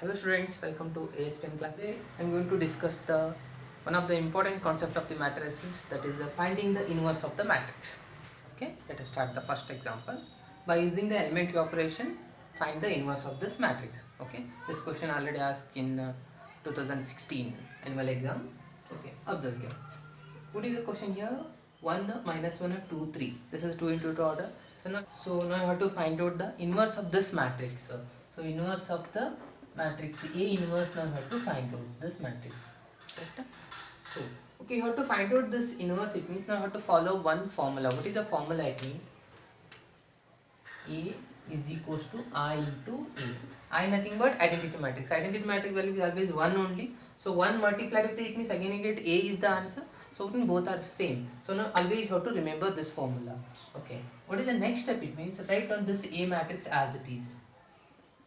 Hello students, welcome to ASPN class. Today I am going to discuss the one of the important concept of the matrices, that is the finding the inverse of the matrix. Okay, let us start the first example. By using the elementary operation, find the inverse of this matrix. Okay, this question already asked in 2016 annual exam. Okay, observe here. What is the question here? 1 minus 1 2 3. This is 2 into 2 order. So now I have to find out the inverse of this matrix. So inverse of the matrix A inverse, now I have to find out this matrix. Correct? So okay, you have to find out this inverse. It means now I have to follow one formula. What is the formula? It means A is equals to I into A. I nothing but identity matrix. Identity matrix value is always 1 only. So 1 multiplied with it means again you get A is the answer. So it means both are same. So now always you have to remember this formula. Okay. What is the next step? It means write on this A matrix as it is.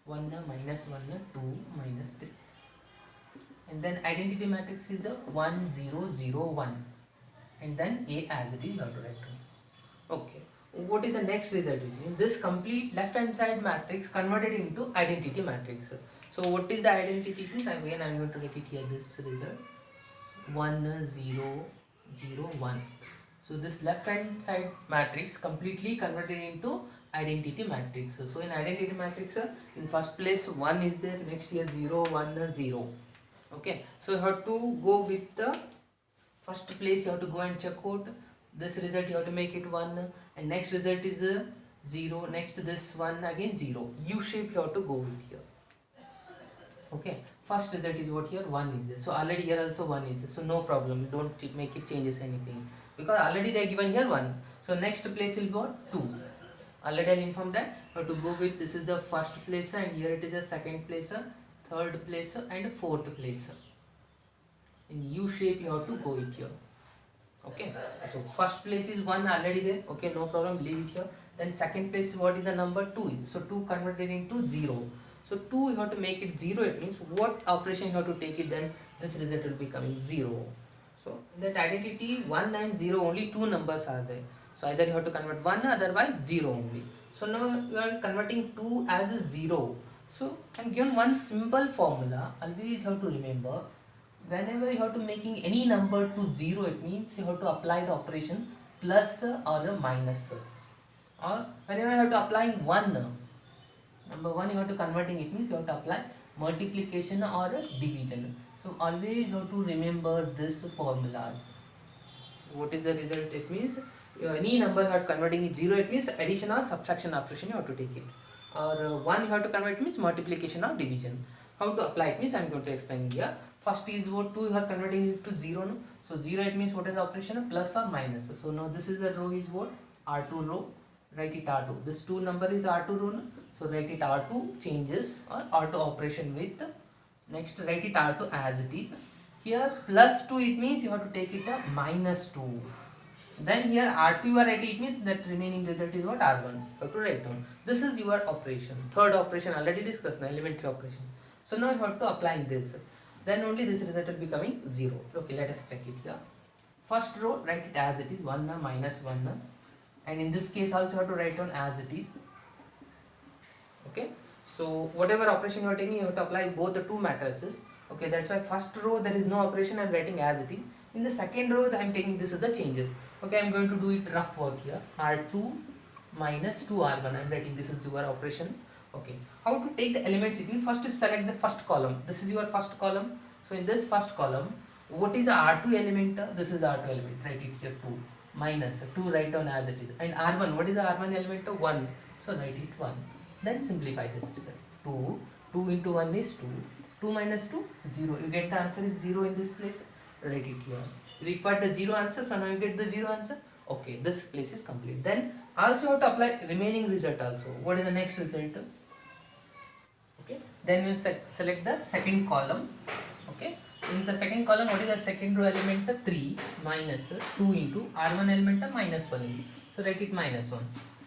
1 minus 1 2 minus 3. And then identity matrix is a 1 0 0 1. And then A as it is you have to write on. Okay. What is the next result? This complete left hand side matrix converted into identity matrix. So what is the identity? Again I am going to write it here, this result 1 0 0 1. So this left hand side matrix completely converted into identity matrix. So in identity matrix, in first place 1 is there, next here 0 1 0. Okay, so you have to go with the first place, you have to go and check out this result, you have to make it 1, and next result is 0, next this 1 again 0. U shape you have to go with here. Okay, first result is what here 1 is there, so already here also 1 is there, so no problem, don't make it changes anything because already they are given here 1. So next place will be what 2. Already I'll inform that you have to go with, this is the first place and here it is a second place, third place and fourth place. In U shape you have to go it here. Okay, so first place is 1 already there. Okay, no problem, leave it here. Then second place, what is the number 2? So 2 converted into 0. So 2 you have to make it 0. It means what operation you have to take it, then this result will be coming 0. So in that identity 1 and 0 only 2 numbers are there. So either you have to convert 1, otherwise 0 only. So now you are converting 2 as a 0. So I'm given one simple formula. Always you have to remember, whenever you have to making any number to 0, it means you have to apply the operation plus or a minus. Or whenever you have to apply 1, number 1 you have to converting, it means you have to apply multiplication or a division. So always you have to remember this formulas. What is the result? It means any number you are converting it 0, it means addition or subtraction operation you have to take it. Or 1 you have to convert, it means multiplication or division. How to apply it means I am going to explain here. First is what 2 you are converting it to 0. No? So 0 it means what is the operation? Plus or minus. So now this is the row is what? R2 row. Write it R2. This 2 number is R2 row. No? So write it R2 changes or R2 operation with. Next write it R2 as it is. Here plus 2 it means you have to take it a minus 2. Then here R2 you are writing, it means that remaining result is what? R1. You have to write down. This is your operation. Third operation already discussed, the elementary operation. So now you have to apply this. Then only this result will be coming 0. Okay, let us check it here. First row, write it as it is, 1 minus 1. And in this case also you have to write down as it is. Okay, so whatever operation you are taking, you have to apply both the two matrices. Okay, that's why first row there is no operation, I am writing as it is. In the second row I am taking, this is the changes. Okay, I am going to do it rough work here. R2 minus 2R1, I am writing, this is your operation. Okay, how to take the elements? It means first you select the first column. This is your first column. So in this first column, what is the R2 element? This is the R2 element. Write it here 2 minus 2. Write down as it is. And R1, what is the R1 element? 1. So write it 1. Then simplify this result. 2 into 1 is 2. 2 minus 2 0. You get the answer is 0 in this place. Write it here. You require the 0 answer. So now you get the 0 answer. Okay, this place is complete. Then also have to apply remaining result also. What is the next result? Okay, then you select the second column. Okay, in the second column, what is the second row element? 3 minus 2 into R1 element minus 1. So write it minus 1.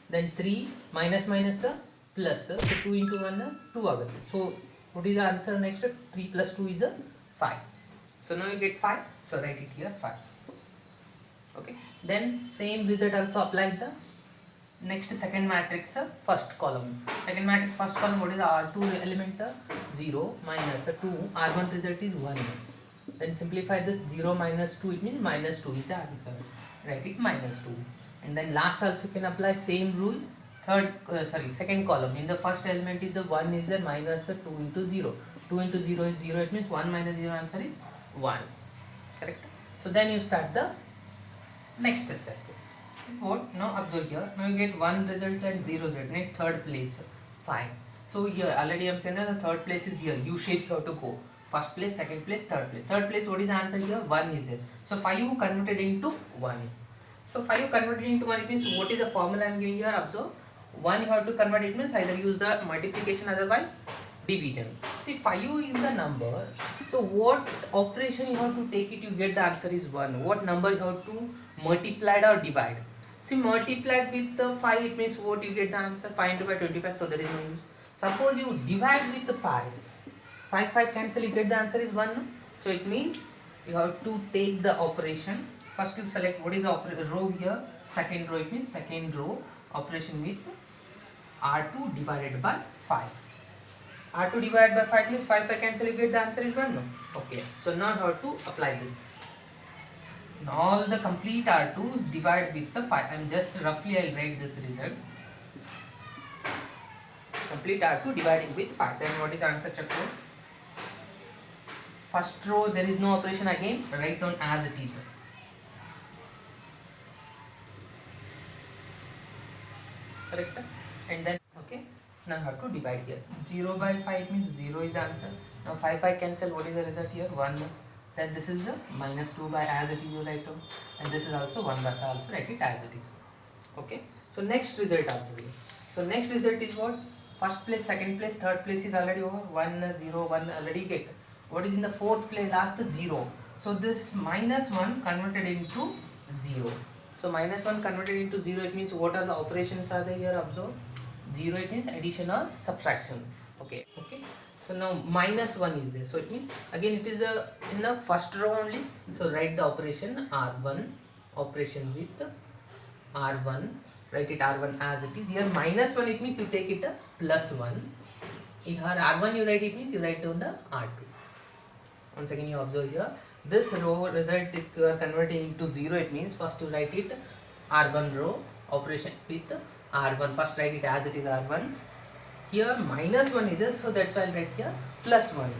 Then 3 minus minus plus. So 2 into 1 2 again. So what is the answer next? 3 plus 2 is 5. So now you get 5. So write it here 5. Okay, then same result also applied the Next second matrix, first column. Second matrix first column, what is R2 element? 0 minus 2, R1 result is 1. Then simplify this, 0 minus 2, it means minus 2 is the answer. Write it minus 2. And then last also can apply same rule. Second column, in the first element is the 1 is the minus 2 into 0. 2 into 0 is 0, it means 1 minus 0 answer is 1. Correct? So then you start the next step. What now observe here, now you get 1 result and 0 result, next third place, fine. So here already I am saying that the third place is here, U shape you have to go, first place, second place, third place. Third place, what is the answer here? 1 is there. So 5 converted into 1. So 5 converted into 1, it means what is the formula I am giving here? Observe, 1 you have to convert, it means either use the multiplication, otherwise division. See, 5 is the number, so what operation you have to take it, you get the answer is 1. What number you have to multiply or divide? See, multiplied with the 5, it means what you get the answer? 5 into 5, 25, so there is no use. Suppose you divide with the 5, 5 cancel, you get the answer is 1. So it means you have to take the operation. First you select what is the row here, second row, it means second row operation with R2 divided by 5. R2 divided by 5 means 5 cancel, you get the answer is 1. Okay, so now how to apply this? Now all the complete R2 divide with the 5. I am just roughly I'll write this result. Complete R2 dividing with 5. Then what is the answer? Check out. First row there is no operation again. Write down as it is. Correct? And then okay. Now I have to divide here. 0 by 5 means 0 is the answer. Now 5 cancel. What is the result here? 1. Then this is the minus 2 by as it is you write down, and this is also 1 by 5, also write it as it is. Okay, so next result after. So next result is what? First place, second place, third place is already over. 1 0 1 already get. What is in the fourth place? Last 0. So this minus 1 converted into 0. So minus 1 converted into 0, it means what are the operations are there here? Observe, 0 it means addition or subtraction. Okay. So now minus 1 is there, so it means again it is in the first row only. So write the operation R1, operation with R1, write it R1 as it is. Here minus 1, it means you take it a plus 1. In her R1 you write, it means you write down the R2. Once again you observe here, this row result you are converting into 0, it means first you write it R1 row, operation with R1, first write it as it is R1. Here minus 1 is there, so that's why I'll write here plus 1.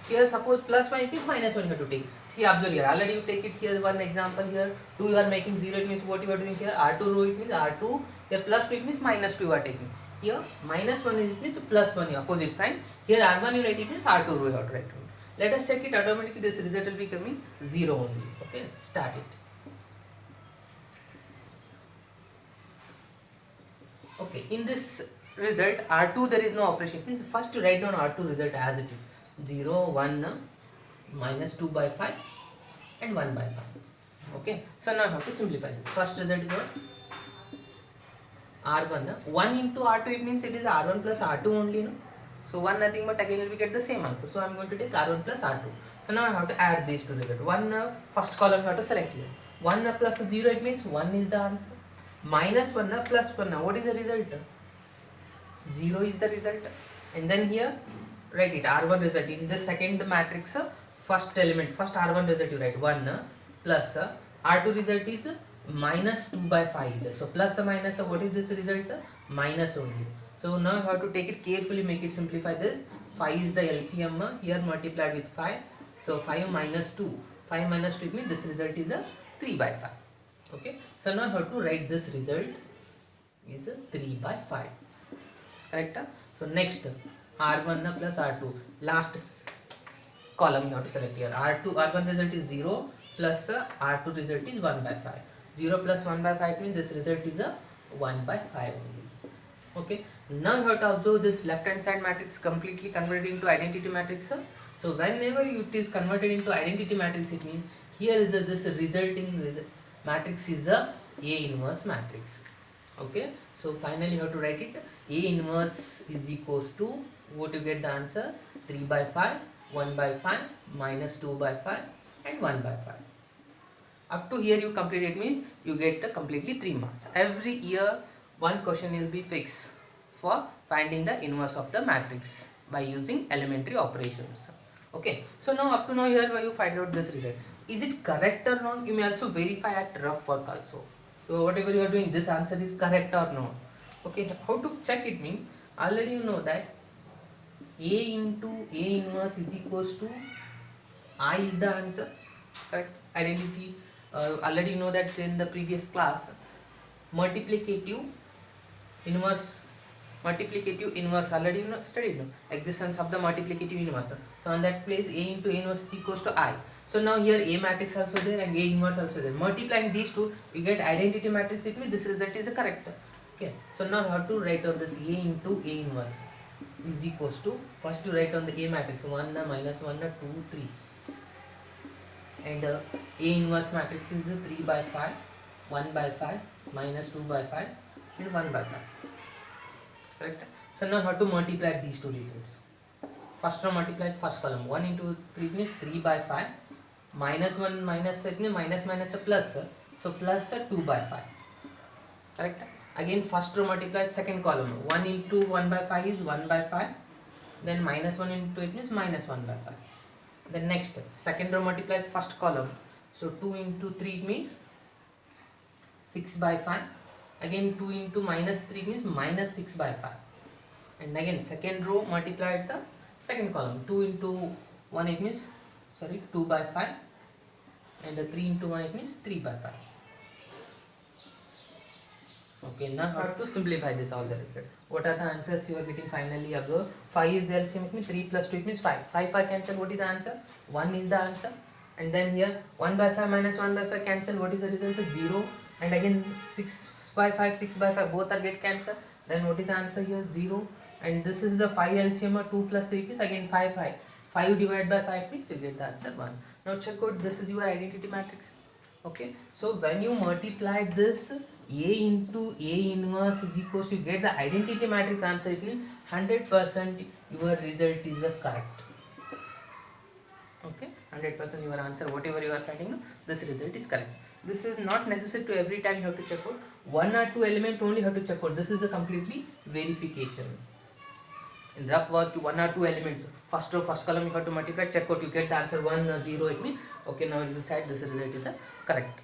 Here suppose plus 1, it means minus 1 you have to take. See, observe here, already you take it here, one example here, 2 you are making 0, it means what you are doing here, R2 row, it means R2, here plus 2, it means minus 2 you are taking. Here minus 1 is, it means plus 1, opposite sign. Here R1 you write, it means R2 row you have to write. Let us check it, automatically this result will be coming 0 only. Okay, start it. Okay, in this result R2 there is no operation. First you write down R2 result as it is, 0 1 minus 2 by 5 and 1 by 5. Okay, so now I have to simplify this. First result is what? R1 1 into R2, it means it is R1 plus R2 only, no? So 1 nothing but again will be get the same answer. So I am going to take R1 plus R2. So now I have to add these two together. 1 first column I have to select here. 1 plus 0, it means 1 is the answer. Minus 1 plus 1, what is the result? 0 is the result. And then here write it R1 result. In the second matrix, first element, first R1 result you write 1 plus R2 result is minus 2 by 5. So plus or minus, what is this result? Minus only. So now you have to take it carefully, make it simplify this. 5 is the LCM here multiplied with 5. So 5 minus 2. 5 minus 2 means this result is a 3 by 5. Okay. So now you have to write this result is a 3 by 5. Correct? So next R1 plus R2. Last column you have to select here. R1 result is 0 plus R2 result is 1 by 5. 0 plus 1 by 5 means this result is a 1 by 5 only. Okay. Now you have to observe this left hand side matrix completely converted into identity matrix. So whenever it is converted into identity matrix, it means here is this resulting matrix is a inverse matrix. Okay. So finally you have to write it. A inverse is equals to, what you get the answer? 3 by 5, 1 by 5, minus 2 by 5 and 1 by 5. Up to here you complete it, means you get completely 3 marks. Every year one question will be fixed for finding the inverse of the matrix by using elementary operations. Okay, so now up to now here where you find out this result, is it correct or wrong? You may also verify at rough work also. So whatever you are doing, this answer is correct or not. Okay, how to check it means, already you know that A into A inverse is equals to I is the answer, correct? Identity, already you know that in the previous class, multiplicative inverse already you know studied, no? Existence of the multiplicative inverse. So on that place A into A inverse is equals to I. So now here A matrix also there and A inverse also there. Multiplying these two, we get identity matrix. It means this result is correct. Okay, so now how to write on this A into A inverse is equals to, first you write on the A matrix 1 minus 1 2 3, and A inverse matrix is 3 by 5, 1 by 5, minus 2 by 5 and 1 by 5, correct? So now how to multiply these two results. First row multiply first column, 1 into 3 means 3 by 5, minus 1 minus minus a plus, so plus 2 by 5, correct? Again first row multiply second column, 1 into 1 by 5 is 1 by 5, then minus 1 into it means minus 1 by 5. Then next second row multiply first column, so 2 into 3 it means 6 by 5, again 2 into minus 3 means minus 6 by 5, and again second row multiply the second column, 2 into 1 it means 2 by 5, and 3 into 1 it means 3 by 5. Okay, now how to simplify this all the result. What are the answers you are getting finally above? 5 is the LCM, it means 3 plus 2 it means 5. 5 cancel, what is the answer? 1 is the answer. And then here 1 by 5 minus 1 by 5 cancel, what is the result? 0. And again 6 by 5, 6 by 5 both are get cancelled. Then what is the answer here? 0. And this is the 5 LCM, 2 plus 3 is again 5. 5 divided by 5 means you get the answer 1. Now check out, this is your identity matrix. Okay, so when you multiply this A into A inverse is equals to, get the identity matrix answer, it will 100% your result is correct. Okay, 100% your answer, whatever you are finding, this result is correct. This is not necessary to every time you have to check out. 1 or 2 element only have to check out. This is a completely verification. In rough work, 1 or 2 elements, first row, first column you have to multiply, check out, you get the answer 1 or 0, it means okay, now you decide this result is correct.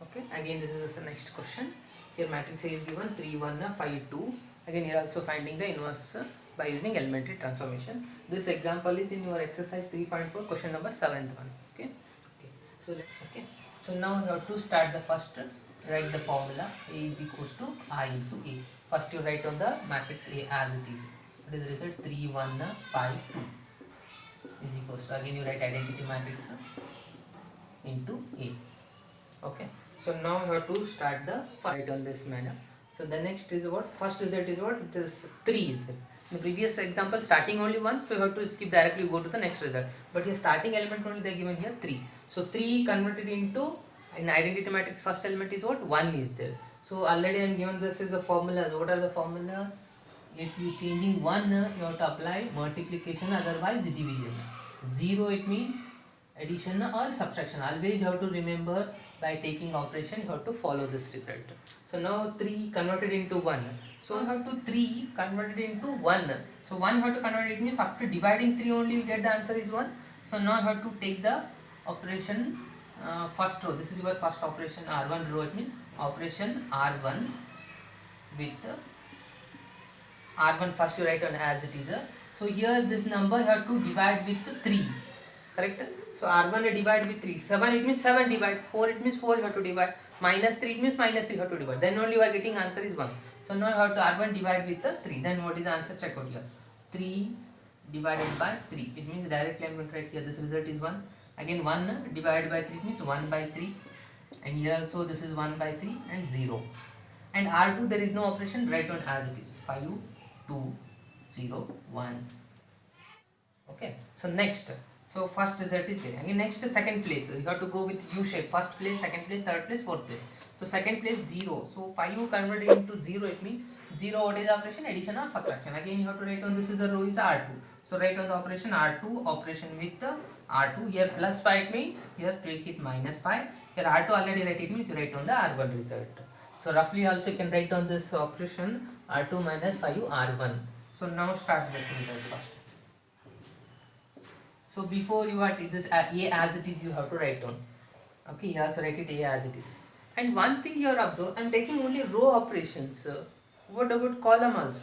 Okay, again this is the next question. Here matrix A is given 3 1 5 2. Again here also finding the inverse by using elementary transformation. This example is in your exercise 3.4, question number 7th one. Okay, so now you have to start the first, write the formula. A is equals to I into A. First you write on the matrix A as it is. What is the result? 3 1 5 2 is equals to, again you write identity matrix into A. Okay, so now you have to start the first on this manner. So the next is what? First result is what? It is 3 is there. In the previous example starting only 1, so you have to skip directly, go to the next result. But here starting element only they are given here 3. So 3 converted into an identity matrix, first element is what? 1 is there. So already I am given this is the formulas. What are the formulas? If you changing 1, you have to apply multiplication, otherwise division. 0 it means addition or subtraction. Always you have to remember, by taking operation you have to follow this result. So now 3 converted into 1. So you have to 3 converted into 1. So 1 you have to convert, it means after dividing 3 only you get the answer is 1. So now you have to take the operation first row. This is your first operation R1 row, it means operation R1 with R1 first you write on as it is. So here this number you have to divide with 3, correct? So R1 divide with 3, 7 it means 7 divide, 4 it means 4 you have to divide, minus 3 it means minus 3 you have to divide, then only you are getting answer is 1. So now you have to R1 divide with 3, then what is the answer? Check out here, 3 divided by 3, it means directly I am going to write here, this result is 1. Again 1 divided by 3 means 1 by 3, and here also this is 1 by 3 and 0. And R2 there is no operation, write on as it is, 5 2 0 1. Okay, so next, so first result is there. Again next second place, you have to go with U shape, first place, second place, third place, fourth place. So second place 0, so 5 converted into 0, it means 0, what is the operation? Addition or subtraction. Again you have to write on, this is the row is R2, so write on the operation R2, operation with the R2, here plus 5 means here take it minus 5, here R2 already write, it means you write on the R1 result. So roughly also you can write down this operation R2 minus 5 R1. So now start this result first. So before you write this A as it is, you have to write down. Okay, you also write it A as it is. And one thing you are observe, I'm taking only row operations. What about column also?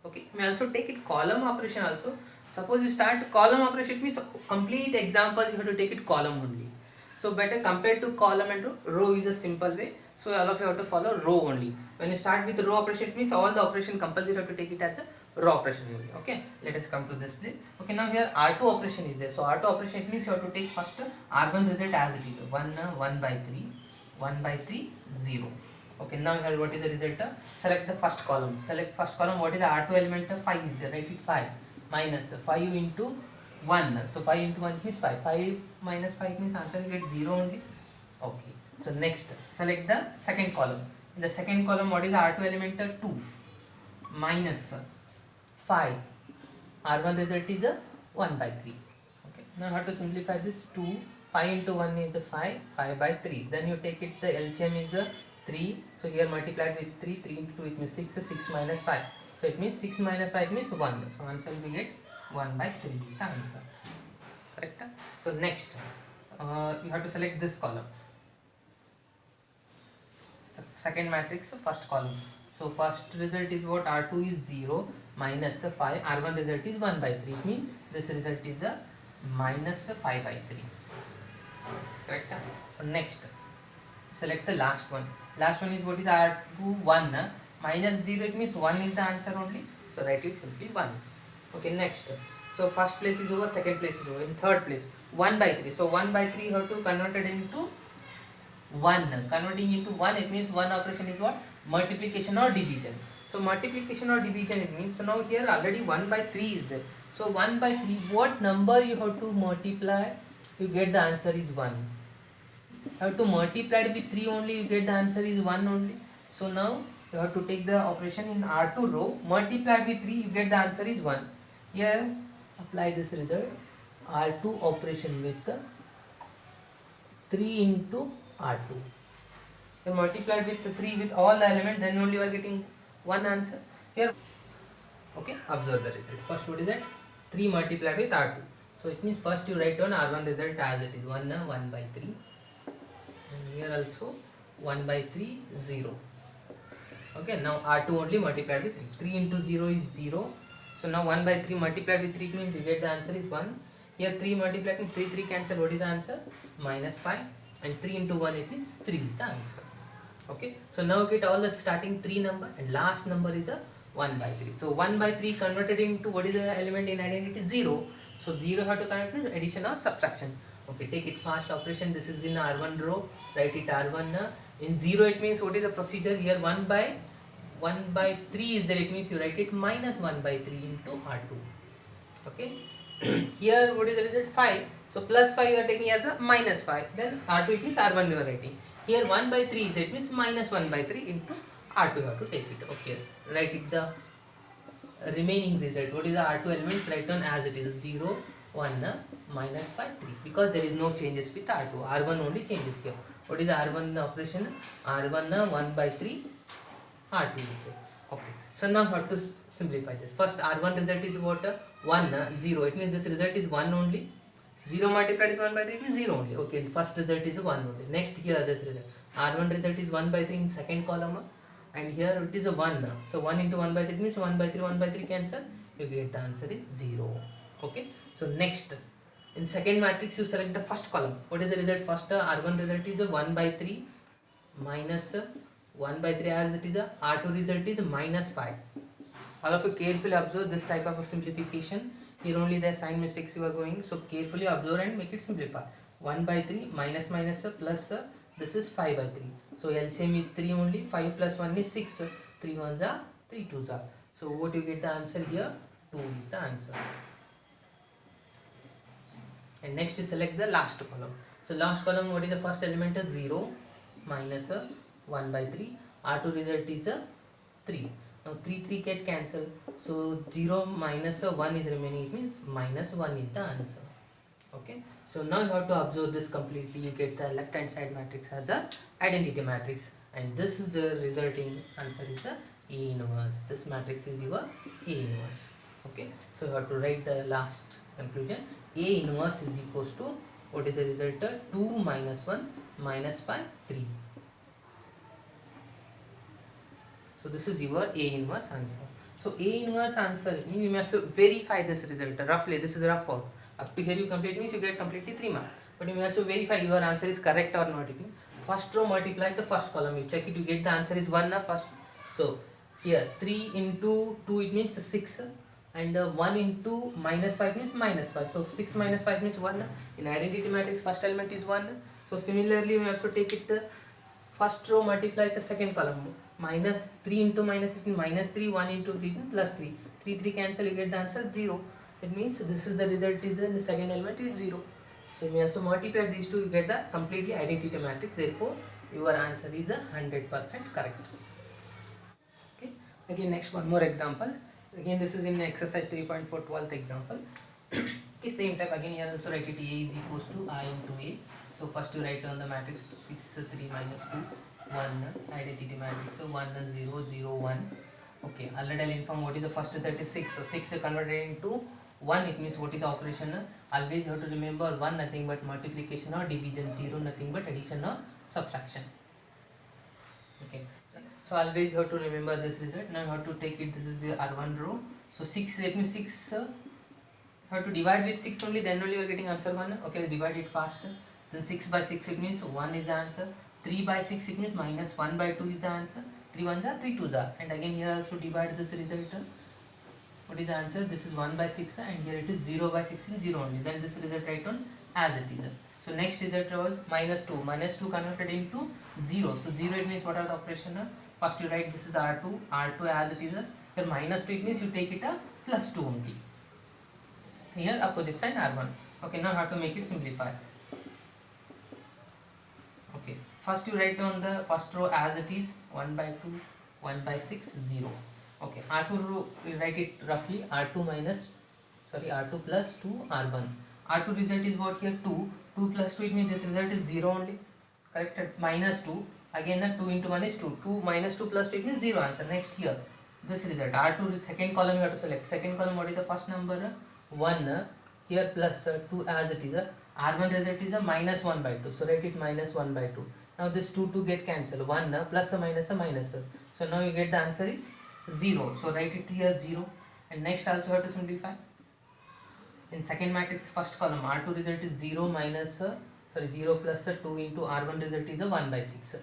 Okay, you may also take it column operation also. Suppose you start column operation, it means complete examples you have to take it column only. So better compared to column and row is a simple way. So all of you have to follow row only. When you start with row operation, it means all the operation compulsory you have to take it as a row operation only. Okay, let us come to this place. Okay, now here R2 operation is there. So R2 operation, it means you have to take first R1 result as it is 1 by 3, 1 by 3 0. Okay, now here what is the result? Select the first column. Select first column. What is the R2 element? 5 is there. Write it 5 minus 5 into 1. So 5 into 1 means 5. 5 minus 5 means answer will get 0 only. Okay. So next, select the second column. In the second column, what is the R2 element? 2 minus 5. R1 result is a 1 by 3. Okay. Now how to simplify this? 2. 5 into 1 is a 5. 5 by 3. Then you take it, the LCM is a 3. So here multiplied with 3. 3 into 2 it means 6. 6 minus 5. So it means 6 minus 5 means 1. So answer will get 1 by 3 is the answer. Correct? So next, you have to select this column. Second matrix, first column. So first result is what? R2 is 0 minus 5. R1 result is 1 by 3. It means this result is a minus 5 by 3. Correct? So next, select the last one. Last one is what is R2 1 minus 0. It means 1 is the answer only. So write it simply 1. Okay, next. So first place is over, second place is over. In third place, 1 by 3. So 1 by 3 you have to convert it into 1. Converting into 1, it means one operation is what? Multiplication or division. So multiplication or division, it means, so now here already 1 by 3 is there. So 1 by 3, what number you have to multiply? You get the answer is 1. You have to multiply it with 3 only, you get the answer is 1 only. So now you have to take the operation in R2 row, multiply with 3, you get the answer is 1. Here apply this result, R2 operation with 3 into R2. You multiply with 3 with all the elements, then only you are getting one answer. Here, okay, observe the result. First, what is that? 3 multiplied with R2. So it means first you write down R1 result as it is 1 by 3. And here also 1 by 3, 0. Okay, now R2 only multiplied with 3. 3 into 0 is 0. So now 1 by 3 multiplied with 3 means you get the answer is 1. Here 3 multiplied with 3 cancel. What is the answer? Minus 5. And 3 into 1 it means 3 is the answer. Okay, so now you get all the starting 3 number and last number is a 1 by 3. So 1 by 3 converted into what is the element in identity? 0. So 0 have to convert to addition or subtraction. Okay, take it fast operation. This is in R1 row. Write it R1. In 0 it means what is the procedure? Here 1 by 3 is there. It means you write it minus 1 by 3 into R2. Okay. Here what is the result? 5. So plus 5 you are taking as a minus 5. Then R2 it means R1 you are writing. Here 1 by 3 is it means minus 1 by 3 into R2 you have to take it. Okay. Write it the remaining result. What is the R2 element? Write down as it is 0, 1, minus 5, 3. Because there is no changes with R2. R1 only changes here. What is the R1 operation? R1 1 by 3, R2 is there. Okay. So now how to simplify this? First R1 result is what? 1, 0. It means this result is 1 only. 0 multiplied with 1 by 3 it means 0 only. Okay, first result is 1 only. Next here this result. R1 result is 1 by 3 in second column. And here it is a 1. So 1 into 1 by 3 means 1 by 3 cancel. You get the answer is 0. Okay. So next, in second matrix you select the first column. What is the result? First R1 result is a 1 by 3 minus 1 by 3 as it is a R2 result is minus 5. All of you carefully observe this type of a simplification. Here only the sign mistakes you are going. So carefully observe and make it simplify. 1 by 3 minus plus this is 5 by 3. So LCM is 3 only. 5 plus 1 is 6. 3 1s are 3 2s are. So what you get the answer here? 2 is the answer. And next you select the last column. So last column, what is the first element? 0 minus 1 by 3. R2 result is 3. Now 3 get cancelled. So 0 minus 1 is remaining. It means minus 1 is the answer. Okay. So now you have to observe this completely. You get the left hand side matrix as a identity matrix. and this is the resulting answer is the A inverse. This matrix is your A inverse. Okay, so you have to write the last conclusion. A inverse is equals to, what is the result? 2 minus 1 minus 5 3. So this is your A inverse answer. So A inverse answer means you must verify this result roughly. This is rough out. Up to here you complete means you get completely 3 marks. But you must verify your answer is correct or not. First row multiply the first column. You check it. You get the answer is 1 first. So here 3 into 2 it means 6. And 1 into minus 5 means minus 5. So 6 minus 5 means 1. In identity matrix first element is 1. So similarly we also take it first row multiply the second column. Minus 3 into minus 6 means minus 3. 1 into 3 plus 3. 3 cancel, you get the answer 0. It means this is the result is in the second element is 0. So we also multiply these two, you get the completely identity matrix. Therefore your answer is 100% correct. Okay. Again next one more example. Again this is in exercise 3.4 12th example. Okay, same type again here also write it A is equals to I into A. So first you write on the matrix 6 3 minus 2 1 identity matrix. So 1 0 0 1. Okay, already I'll inform what is the first result is 6. So 6 converted into 1, it means what is the operation? Always you have to remember 1 nothing but multiplication or division, 0 nothing but addition or subtraction. Okay, so always you have to remember this result. Now you have to take it, this is the R1 row. So 6, let me 6 you have to divide with 6 only, then only you are getting answer 1. Okay, divide it fast. Then 6 by 6 it means 1 is the answer. 3 by 6 it means minus 1 by 2 is the answer. 3 1s are 3 2s are. And again here also divide this result. What is the answer? This is 1 by 6 and here it is 0 by 6 is 0 only. Then this result write on as it is. So next result was minus 2. Minus 2 converted into 0. So 0 it means what are the operation? First you write this is R2. R2 as it is. Here minus 2 it means you take it a plus 2 only. Here opposite sign R1. Okay, now how to make it simplify. Okay, first you write down the first row as it is 1 by 2, 1 by 6, 0. Okay, R2 row we write it roughly R2 plus 2 R1. R2 result is what here 2. 2 plus 2 it means this result is 0 only. Correct? Minus 2. Again the 2 into 1 is 2. 2 minus 2 plus 2 it means 0 answer. Next here this result R2 is second column you have to select. Second column what is the first number? 1. Here plus 2 as it is. R1 result is a minus 1 by 2. So write it minus 1 by 2. Now this 2 get cancelled. 1 plus a minus a minus. So now you get the answer is 0. So write it here 0. And next also have to simplify. In second matrix first column R2 result is 0 minus 0 plus 2 into R1 result is a 1 by 6.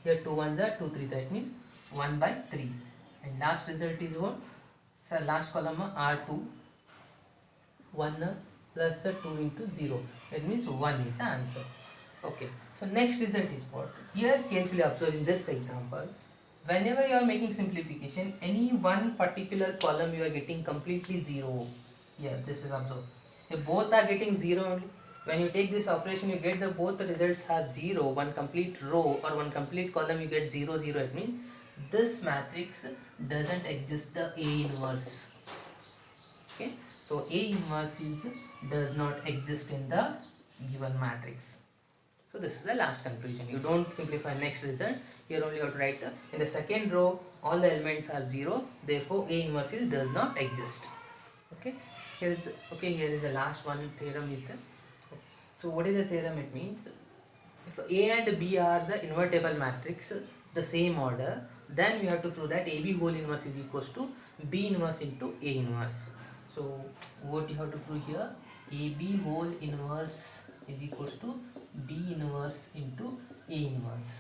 Here 2 1s are 2 3s, that means 1 by 3. And last result is what? So last column R2 1 plus 2 into 0. That means 1 is the answer. Okay. So next result is what? Here carefully observe in this example. Whenever you are making simplification, any one particular column you are getting completely 0. Here this is observed. If both are getting 0 only. When you take this operation, you get the both the results are 0. One complete row or one complete column you get 0 0. It means this matrix doesn't exist the A inverse. Okay. So A inverse does not exist in the given matrix. So this is the last conclusion. You don't simplify next result. Here only you have to write in the second row all the elements are 0. Therefore A inverse does not exist. Okay. Here is the last one theorem is there. So what is the theorem? It means if A and B are the invertible matrix, the same order, then we have to prove that AB whole inverse is equals to B inverse into A inverse. So what you have to prove here? AB whole inverse is equals to B inverse into A inverse.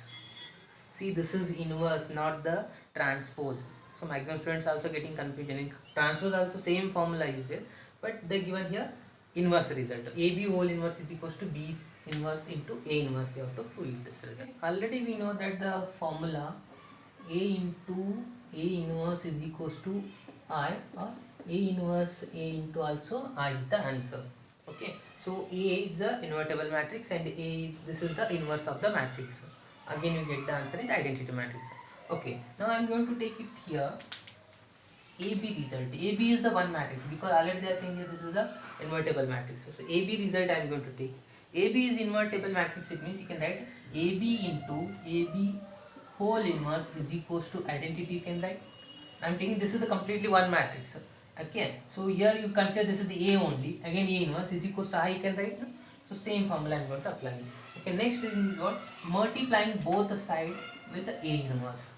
See, this is inverse, not the transpose. So maximum students also getting confusion. In transpose also same formula is there, but they given here inverse result. AB whole inverse is equals to B inverse into A inverse. You have to prove this result. Already we know that the formula A into A inverse is equals to I, or A inverse A into also I is the answer. Okay, so A is the invertible matrix and A, this is the inverse of the matrix. Again you get the answer is identity matrix. Okay, now I am going to take it here AB result. AB is the one matrix because already they are saying here this is the invertible matrix. So AB result I am going to take. AB is invertible matrix. It means you can write AB into AB whole inverse is equals to identity you can write. I'm taking this is the completely one matrix. Okay, so here you consider this is the A only. Again, A inverse is equals to I you can write. No? So same formula I'm going to apply. Okay, next is what? Multiplying both the side with the A inverse.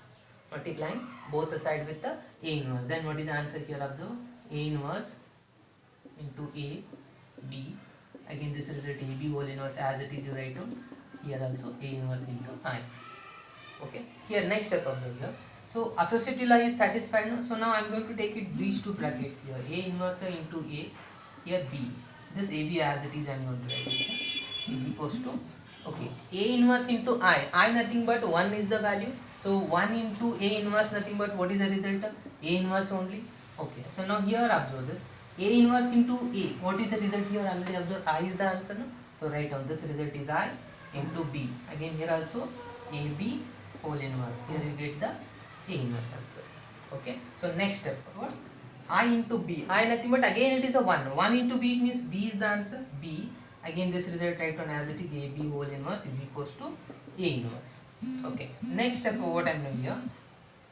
Multiplying both the side with the A inverse. Then what is the answer here of the A inverse into A, B. Again this result A, B whole inverse as it is you write down. Here also A inverse into I. Okay, here next step of the here. So associative law is satisfied now. So now I am going to take it these two brackets here, A inverse into A, here B. This AB as it is I am going to write it is equals to, okay, A inverse into I nothing but 1 is the value. So 1 into A inverse nothing but what is the result? A inverse only. Okay, so now here observe this. A inverse into A, what is the result here? Already observe I is the answer. No? So write down this result is I into B. Again here also AB whole inverse. Here you get the A inverse answer. Okay. So next step what? I into B. I nothing but again it is a 1. 1 into B means B is the answer. B. Again this result write down as it is AB whole inverse is equals to A inverse. Okay. Next step what I am doing here.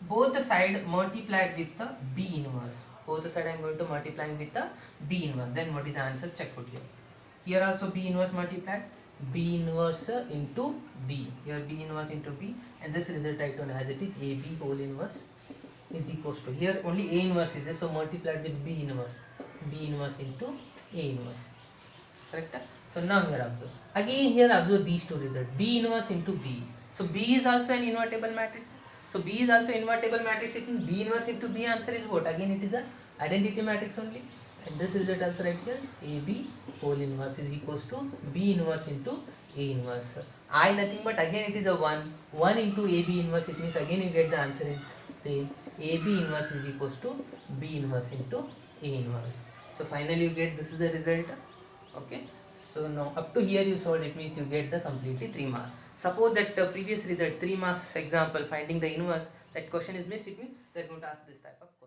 Both the side multiplied with the B inverse. Both the side I am going to multiply with the B inverse. Then what is the answer? Check out here. Here also B inverse multiplied. B inverse into B. Here B inverse into B, and this result write down as it is AB whole inverse is equals to, here only A inverse is there, so multiplied with B inverse. B inverse into A inverse. Correct? So now here observe. Again here observe these two results. B inverse into B. So B is also an invertible matrix. So B is also invertible matrix. It means B inverse into B answer is what? Again it is a identity matrix only. And this result also right here, AB whole inverse is equals to B inverse into A inverse. I nothing but again it is a 1. 1 into AB inverse, it means again you get the answer is same. AB inverse is equals to B inverse into A inverse. So finally you get this is the result. Okay. So now up to here you solved, it means you get the completely 3 marks. Suppose that previous result 3 marks example finding the inverse, that question is missed, it means they are going to ask this type of question.